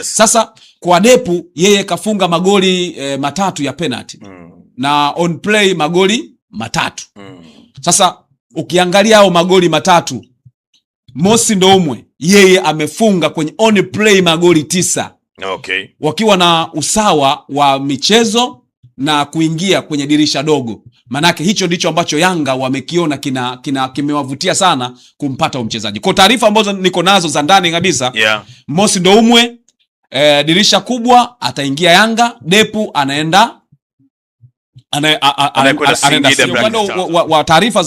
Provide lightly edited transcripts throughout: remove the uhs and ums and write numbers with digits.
Yes. Sasa kwa Depu yeye kafunga magoli matatu ya penalty. Na on play magoli matatu. Sasa ukiangalia hao magoli matatu, Mosi Ndoumwe yeye amefunga kwenye on play magoli 9. Okay. Wakiwa na usawa wa michezo na kuingia kwenye dirisha dogo. Manake hicho ndicho ambacho Yanga wamekiona kimewavutia sana kumpata mchezaji. Kwa taarifa ambazo niko nazo za ndani kabisa, Mosi Ndoumwe dirisha kubwa ataingia Yanga, Depu anaenda Singida. Wa taarifa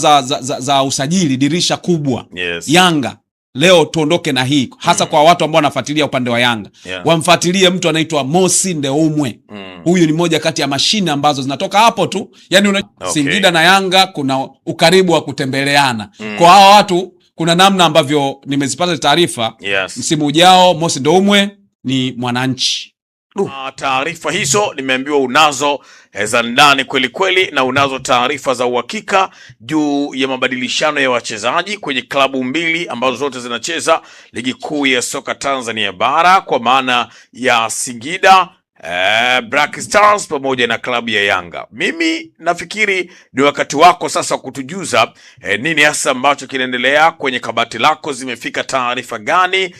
za usajili dirisha kubwa, Yanga leo tuondoke na hii hasa kwa watu ambao wanafuatilia upande wa Yanga. Wamfuatilie mtu anaitwa Mosi Ndoumwe. Huyu ni moja kati ya mashine ambazo zinatoka hapo tu. Yani Singida na Yanga kuna ukaribu wa kutembeleana. Kwa hawa watu kuna namna ambavyo nimezipata taarifa. Msimu ujao Mosi Ndoumwe ni Mwananchi. Taarifa hizo nimeambiwa unazo za ndani kweli kweli, na unazo taarifa za uhakika juu ya mabadilishano ya wachezaji kwenye klabu mbili ambazo zote zinacheza ligi kuu ya soka Tanzania bara, kwa maana ya Singida Black Stars pamoja na klabu ya Yanga. Mimi nafikiri ni wakati wako sasa kutujuza nini hasa ambacho kinaendelea kwenye kabati lako. Zimefika taarifa gani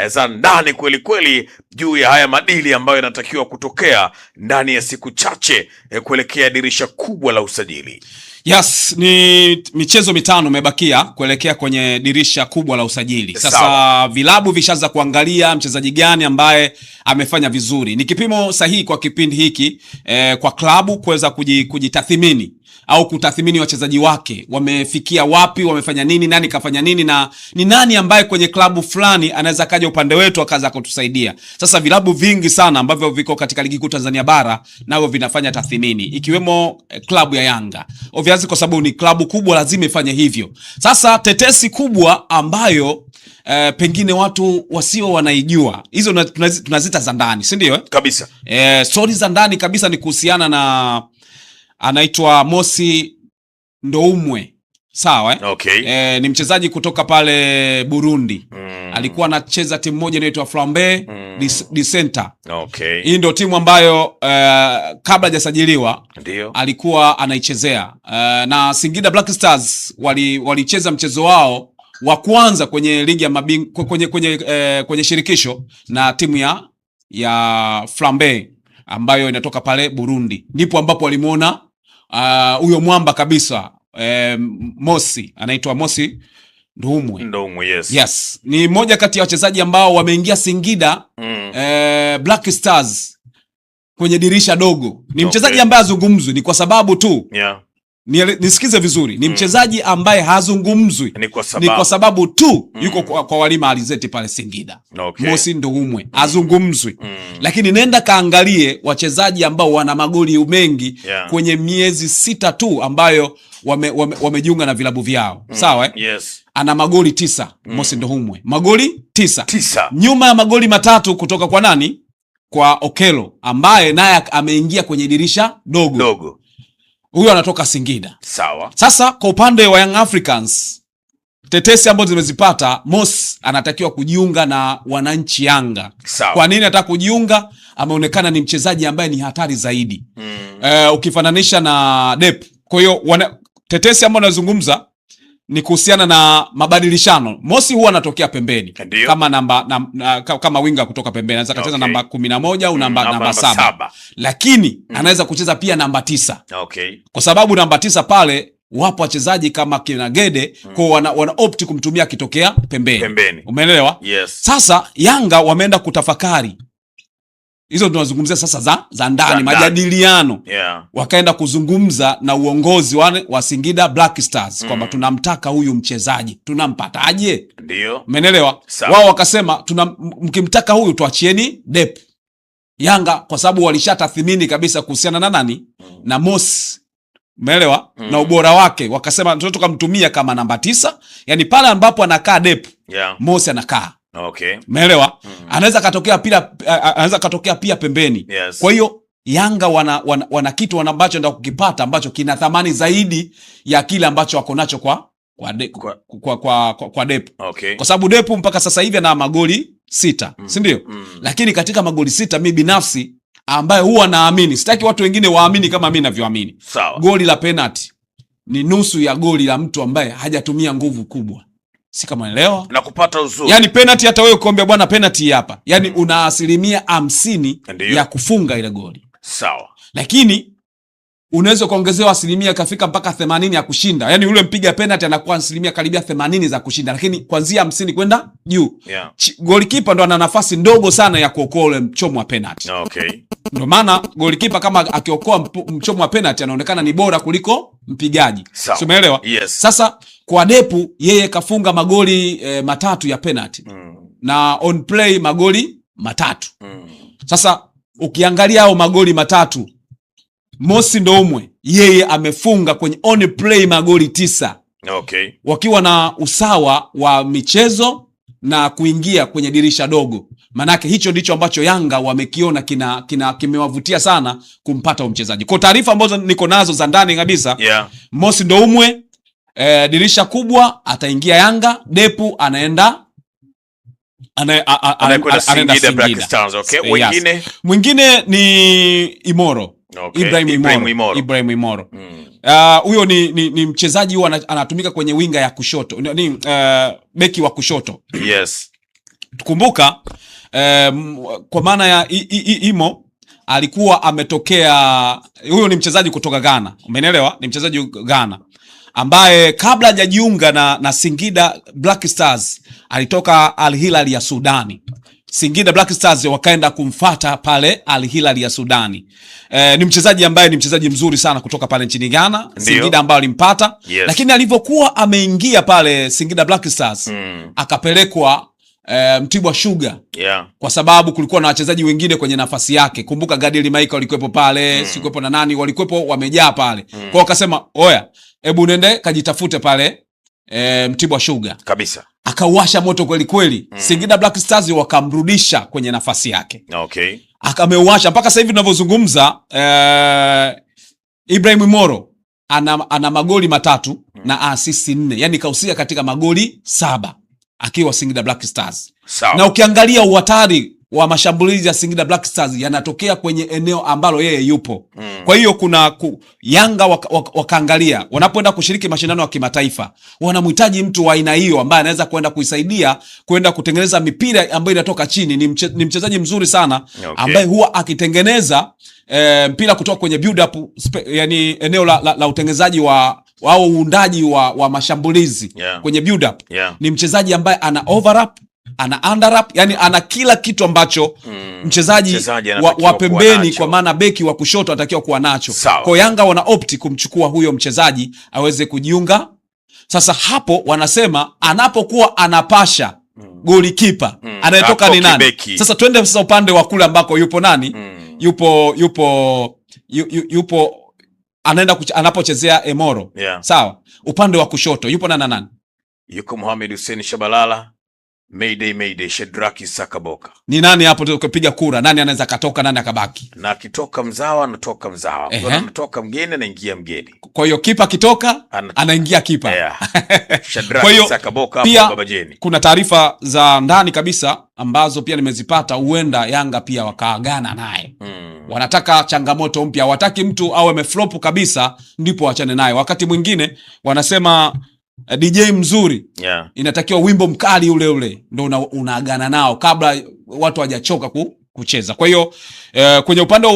za ndani kweli kweli juu ya haya madili ambayo yanatakiwa kutokea ndani ya siku chache kuelekea dirisha kubwa la usajili? Yes, ni michezo 5 imebakia kuelekea kwenye dirisha kubwa la usajili. Sasa vilabu vishaanza kuangalia mchezaji gani ambaye amefanya vizuri. Ni kipimo sahihi kwa kipindi hiki kwa klabu kuweza kujitathmini au kutathmini wachezaji wake wamefikia wapi, wamefanya nini, nani kafanya nini, na ni nani ambaye kwenye klabu fulani anaweza kaja upande wetu akaza kutusaidia. Sasa vilabu vingi sana ambavyo viko katika ligi kuu Tanzania bara nao vinafanya tathmini, ikiwemo klabu ya Yanga. Obviously kwa sababu ni klabu kubwa lazima ifanye hivyo. Sasa tetesi kubwa ambayo pengine watu wasio wanaijua, hizo tunazita za ndani, si ndio? Kabisa. Stories za ndani kabisa ni kuhusiana na anaitwa Mosi Ndoumwe. Sawa Okay. Ni mchezaji kutoka pale Burundi. Alikuwa anacheza timu moja inaitwa Flambeau di Center. Okay. Hii ndio timu ambayo kabla hajasajiliwa alikuwa anaichezea. Na Singida Black Stars walicheza mchezo wao wa kwanza kwenye ligi ya mabingwa kwenye shirikisho na timu ya Flambeau ambayo inatoka pale Burundi. Ndipo ambapo walimuona huyo mwamba kabisa, Mosi, anaitwa Mosi Ndoumwe. Yes. Ni moja kati ya wachezaji ambao wameingia Singida Black Stars kwenye dirisha dogo. Ni mchezaji ambaye hazungumzwi, ni kwa sababu tu nisikize vizuri, ni mchezaji ambaye hazungumzwi ni kwa sababu tu yuko kwa Walima Alizeti pale Singida. Mosi Ndoumwe hazungumzwi. Lakini nenda kaangalie wachezaji ambao wana magoli mengi kwenye miezi 6 tu ambayo wamejiunga na vilabu vyao. Sawa Ana magoli 9 Mosi Ndoumwe. Magoli 9. Nyuma ya magoli 3 kutoka kwa nani? Kwa Okelo ambaye naye ameingia kwenye dirisha dogo. Huyo anatoka Singida. Sawa. Sasa kwa upande wa Young Africans, tetesi ambazo zimezipata, Mosi anatakiwa kujiunga na wananchi Yanga. Sawa. Kwa nini anataka kujiunga? Ameonekana ni mchezaji ambaye ni hatari zaidi. Ukifananisha na Depu. Kwa hiyo tetesi ambazo nazungumza ni kuhusiana na mabadilishano. Mosi huwa anatokea pembeni. Kama winga kutoka pembeni. Anaweza kucheza namba 11 au namba 7. Lakini anaweza kucheza pia namba 9. Kwa sababu namba 9 pale wapo wachezaji kama kina Gede, kwa wana opt kumtumia akitokea pembeni. Umeelewa? Sasa Yanga wameenda kutafakari. Hizo tunazungumzia sasa za ndani, majadiliano. Wakaenda kuzungumza na uongozi wa Singida Black Stars kwamba tunamtaka huyu mchezaji, tunampataje? Ndio. Umeelewa? Wao wakasema mkimtaka huyu tuachieni Depu. Yanga kwa sababu walishatathmini kabisa kuhusiana na nani? Na Mosi. Umeelewa? Na ubora wake, wakasema tunataka kumtumia kama namba 9, yani pale ambapo anakaa Depu, Mosi anakaa. Umeelewa? Anaweza katokea pia pembeni. Kwa hiyo Yanga wana kitu ambacho ndio kukipata ambacho kina thamani zaidi ya kile ambacho wako nacho kwa Depu. Kwa sababu Depu mpaka sasa hivi ana magoli 6, si ndio? Lakini katika magoli 6 mimi binafsi ambaye huwa naamini, sitaki watu wengine waamini kama mimi ninavyoamini. Goli la penalty ni nusu ya goli la mtu ambaye hajatumia nguvu kubwa. Si kama unaelewa? Na kupata uzuri. Yaani penalty hata wewe ukombe bwana penalty hapa. Yaani una 50% ya kufunga ile goli. Sawa. Lakini unaweza kuongezewa 10% kafika mpaka 80 ya kushinda. Yaani yule mpiga penalty anakuwa 10% karibia 80 za kushinda, lakini kuanzia 50 kwenda juu. Yeah. Golikipa ndo ana nafasi ndogo sana ya kuokoa ule mchomo wa penalty. Okay. Ndio maana golikipa kama akiokoa mchomo wa penalty anaonekana ni bora kuliko mpigaji. Umeelewa? Yes. Sasa kwa Depu yeye kafunga magoli 3 ya penalty. Na on play magoli 3. Sasa ukiangalia hao magoli 3, Mosi Ndoumwe yeye amefunga kwenye on play magoli 9. Okay. Wakiwa na usawa wa michezo na kuingia kwenye dirisha dogo. Manake hicho ndicho ambacho Yanga wamekiona kimewavutia sana kumpata mchezaji. Kwa taarifa ambazo niko nazo za ndani kabisa, Mosi Ndoumwe dirisha kubwa ataingia Yanga, Depu anaenda Singida Black Stars. Okay. Mwingine ni Imoro. Okay. Ibrahim Imoro. Huyo ni mchezaji huwa anatumika kwenye winga ya kushoto. Beki wa kushoto. Yes. Tukumbuka kwa maana ya Imo alikuwa ametokea, huyo ni mchezaji kutoka Ghana. Umeelewa? Ni mchezaji Ghana ambaye kabla hajajiunga na Singida Black Stars alitoka Al Hilal ya Sudani. Singida Black Stars wakaenda kumfata pale Al Hilal ya Sudani. Ni mchezaji ambaye ni mchezaji mzuri sana kutoka pale nchini Ghana. Singida ambao alimpata. Yes. Lakini alivyokuwa ameingia pale Singida Black Stars akapelekwa Mtibwa Sugar. Kwa sababu kulikuwa na wachezaji wengine kwenye nafasi yake. Kumbuka Gadiel Michael alikuwepo pale, sikuwepo na nani, walikuwepo wamejaa pale. Kwa wakasema, "Oya, hebu nende kajitafute pale Mtibwa Sugar." Kabisa. Akauasha moto kweli kweli. Singida Black Stars wakamrudisha kwenye nafasi yake. Okay. Akameuasha mpaka sasa hivi tunavyozungumza. Ibrahim Imoro ana magoli 3 na assist 4. Yaani kahusika katika magoli 7 akiwa Singida Black Stars. Na ukiangalia uhatari wa mashambulizi ya Singida Black Stars yanatokea kwenye eneo ambalo yeye yupo. Kwa hiyo Yanga wakaangalia wanapoenda kushiriki mashindano ya kimataifa, wanamhitaji mtu wa aina hiyo ambaye anaweza kwenda kuisaidia kwenda kutengeneza mipira ambayo inatoka chini. Ni mchezaji mzuri sana ambaye huwa akitengeneza mpira kutoka kwenye build up, yani eneo la utengenezaji au uundaji wa mashambulizi kwenye build up. Ni mchezaji ambaye ana overlap, ana underlap, yani ana kila kitu ambacho mchezaji wa pembeni kwa maana beki wa kushoto anatakiwa kuwa nacho. Kwa Yanga wana opti kumchukua huyo mchezaji aweze kujiunga. Sasa hapo wanasema anapokuwa anapasha golikipa anayetoka ni nani? Sasa twende sasa upande wa kule ambako yupo nani? Yupo anapochezea Emoro. Sawa. Upande wa kushoto yupo nani? Yuko Mohamed Hussein Shabalala. Mayday Shedraki Sakaboka. Ni nani hapo tukipiga kura? Nani anaweza katoka, nani akabaki? Na akitoka mzawa anatoka mzawa. Kwa anatoka mgeni anaingia mgeni. Kwa hiyo kipa kitoka anaingia kipa. Shedraki Sakaboka hapo Babajeni. Kuna taarifa za ndani kabisa ambazo pia nimezipata, huenda Yanga pia wakaagana naye. Wanataka changamoto mpya, hawataki mtu awe ameflop kabisa ndipo waachane naye. Wakati mwingine wanasema DJ mzuri inatakiwa wimbo mkali ule ndo unaagana nao kabla watu hawajachoka kucheza. Kwa hiyo kwenye upande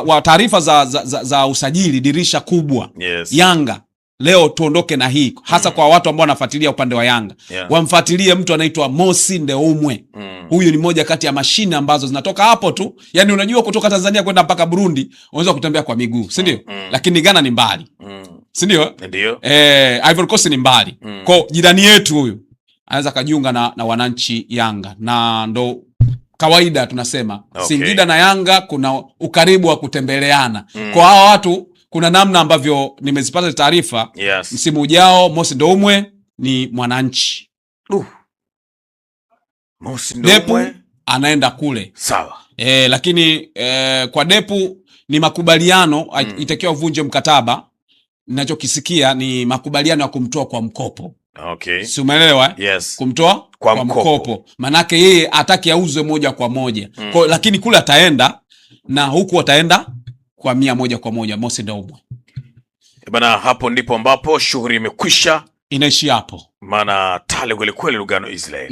wa taarifa za usajili dirisha kubwa, Yanga leo tuondoke na hii hasa kwa watu ambao wanafuatilia upande wa Yanga. Wamfuatilie mtu anaitwa Mosi Ndoumwe. Huyu ni moja kati ya mashine ambazo zinatoka hapo tu. Yaani unajua kutoka Tanzania kwenda mpaka Burundi unaweza kutembea kwa miguu, si ndio? Lakini Ghana ni mbali. Si ndio? Ndio. Ivory Coast ni mbali. Kwa jirani yetu huyu anaweza kajiunga na wananchi Yanga. Na ndo kawaida tunasema Singida na Yanga kuna ukaribu wa kutembeleana. Kwa hawa watu kuna namna ambavyo nimezipata taarifa. Msimu ujao Mosi Ndoumwe ni mwananchi. Mosi Ndoumwe Depu anaenda kule. Sawa. Lakini kwa Depu ni makubaliano, itakiwa vunje mkataba. Ninachokisikia ni makubaliano ya kumtoa kwa mkopo. Okay. Si umeelewa? Yes. Kumtoa kwa mkopo. Manake yeye ataki auzwe moja kwa moja. Kwa, lakini kule ataenda na huku ataenda kwa 100 moja kwa moja. Mosi Ndoumwe. Bana, hapo ndipo ambapo shughuli imekwisha. Inaishi hapo. Maana tale kweli kweli Lugano Israel.